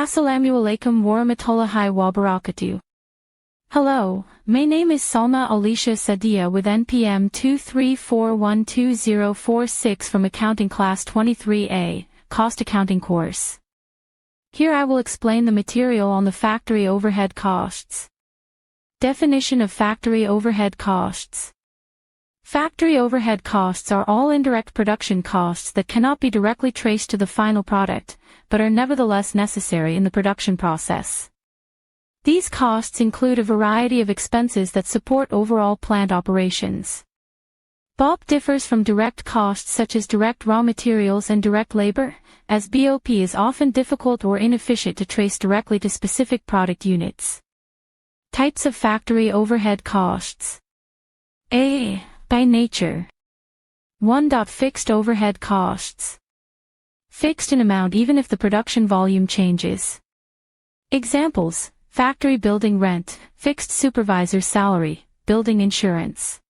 Assalamualaikum warahmatullahi wabarakatuh. Hello, my name is Salma Alisha Sahdiya with NPM 234120046 from Accounting Class 23A, Cost Accounting course. Here I will explain the material on the factory overhead costs. Definition of factory overhead costs. Factory overhead costs are all indirect production costs that cannot be directly traced to the final product, but are nevertheless necessary in the production process. These costs include a variety of expenses that support overall plant operations. BOP differs from direct costs such as direct raw materials and direct labor, as BOP is often difficult or inefficient to trace directly to specific product units. Types of factory overhead costs. A. By nature. 1. Fixed overhead costs. Fixed in amount even if the production volume changes. Examples: factory building rent, fixed supervisor salary, building insurance.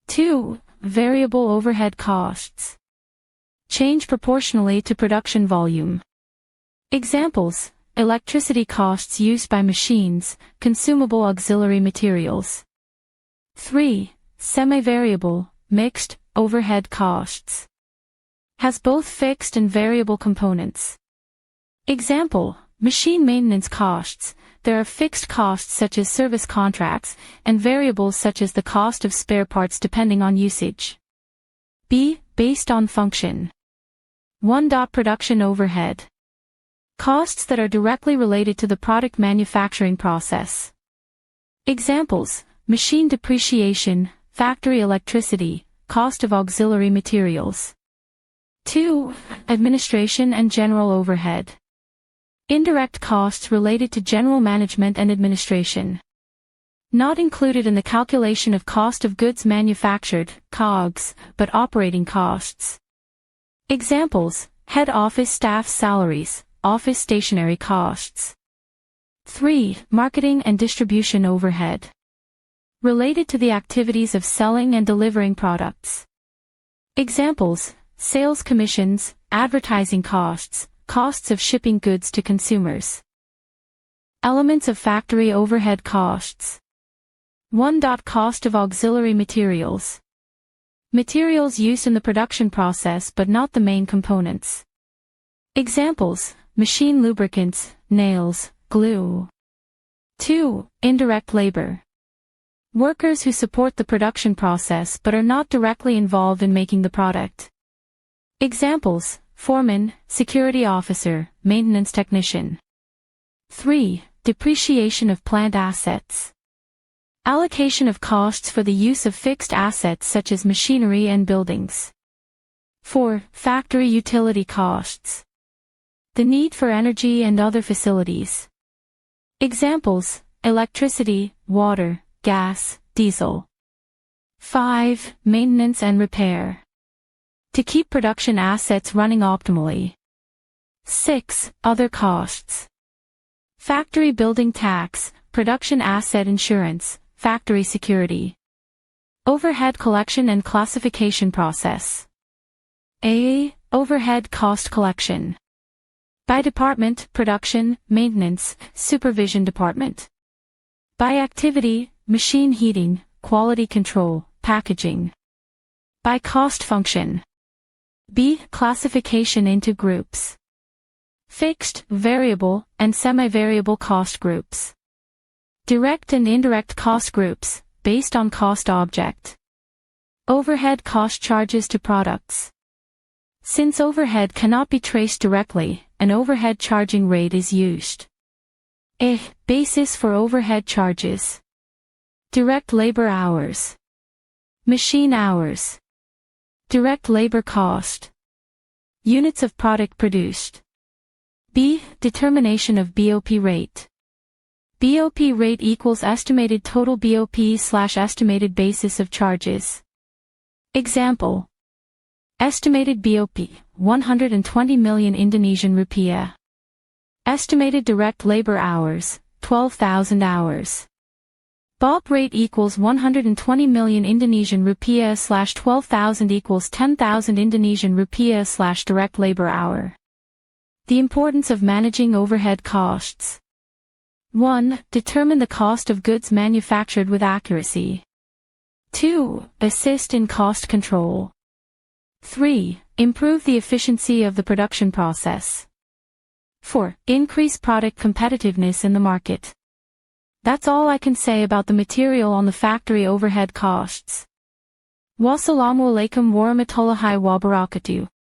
2. Variable overhead costs. Change proportionally to production volume. Examples: electricity costs used by machines, consumable auxiliary materials. 3. Semi-variable, mixed, overhead costs. Has both fixed and variable components. Example: machine maintenance costs. There are fixed costs such as service contracts, and variables such as the cost of spare parts depending on usage. B. Based on function. 1. Production overhead. Costs that are directly related to the product manufacturing process. Examples: machine depreciation, factory electricity, cost of auxiliary materials. 2. Administration and general overhead. Indirect costs related to general management and administration. Not included in the calculation of cost of goods manufactured, COGS, but operating costs. Examples: head office staff salaries, office stationery costs. 3. Marketing and distribution overhead. Related to the activities of selling and delivering products. Examples: sales commissions, advertising costs, costs of shipping goods to consumers. Elements of factory overhead costs. 1. Cost of auxiliary materials. Materials used in the production process but not the main components. Examples: machine lubricants, nails, glue. 2. Indirect labor. Workers who support the production process but are not directly involved in making the product. Examples: foreman, security officer, maintenance technician. 3. Depreciation of plant assets. Allocation of costs for the use of fixed assets such as machinery and buildings. 4. Factory utility costs. The need for energy and other facilities. Examples: electricity, water, gas, diesel. 5. Maintenance and repair. To keep production assets running optimally. 6. Other costs. Factory building tax, production asset insurance, factory security. Overhead collection and classification process. A. Overhead cost collection. By department: production, maintenance, supervision department. By activity: machine heating, quality control, packaging. By cost function. B. Classification into groups. Fixed, variable, and semi-variable cost groups. Direct and indirect cost groups, based on cost object. Overhead cost charges to products. Since overhead cannot be traced directly, an overhead charging rate is used. A. Basis for overhead charges. Direct labor hours. Machine hours. Direct labor cost. Units of product produced. B. Determination of BOP rate. BOP rate equals estimated total BOP/estimated basis of charges. Example: estimated BOP, 120 million Indonesian rupiah. Estimated direct labor hours, 12,000 hours. BOP rate equals 120 million Indonesian rupiah/12,000 equals 10,000 Indonesian rupiah/direct labor hour. The importance of managing overhead costs. 1. Determine the cost of goods manufactured with accuracy. 2. Assist in cost control. 3. Improve the efficiency of the production process. 4. Increase product competitiveness in the market. That's all I can say about the material on the factory overhead costs. Wassalamu alaikum warahmatullahi wabarakatuh.